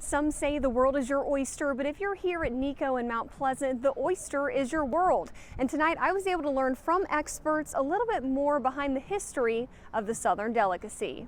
Some say the world is your oyster, but if you're here at NICO in Mount Pleasant, the oyster is your world. And tonight I was able to learn from experts a little bit more behind the history of the Southern Delicacy.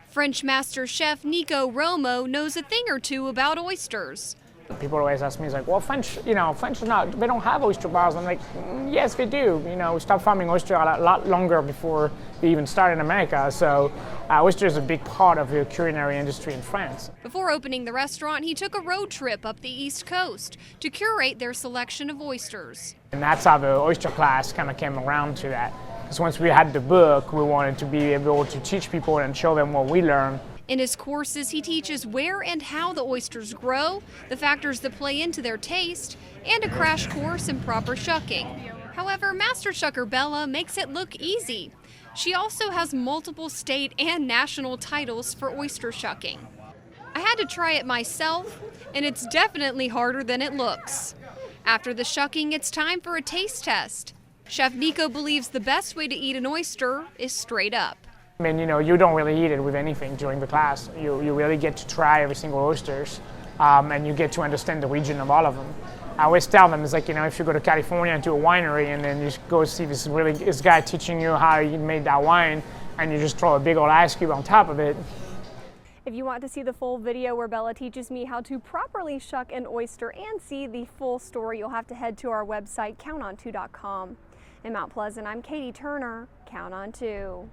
French master chef Nico Romo knows a thing or two about oysters. People always ask me, it's like, well, French is not, they don't have oyster bars. I'm like, yes, they do. We stopped farming oyster a lot longer before we even started in America. So oyster is a big part of the culinary industry in France. Before opening the restaurant, he took a road trip up the East Coast to curate their selection of oysters. And that's how the oyster class kind of came around to that. Because once we had the book, we wanted to be able to teach people and show them what we learned. In his courses, he teaches where and how the oysters grow, the factors that play into their taste, and a crash course in proper shucking. However, Master Shucker Bella makes it look easy. She also has multiple state and national titles for oyster shucking. I had to try it myself, and it's definitely harder than it looks. After the shucking, it's time for a taste test. Chef Nico believes the best way to eat an oyster is straight up. I mean, you don't really eat it with anything during the class. You really get to try every single oysters, and you get to understand the region of all of them. I always tell them, it's like, if you go to California to a winery and then you go see this guy teaching you how he made that wine, and you just throw a big old ice cube on top of it. If you want to see the full video where Bella teaches me how to properly shuck an oyster and see the full story, you'll have to head to our website, counton2.com. In Mount Pleasant, I'm Katie Turner, Count on 2.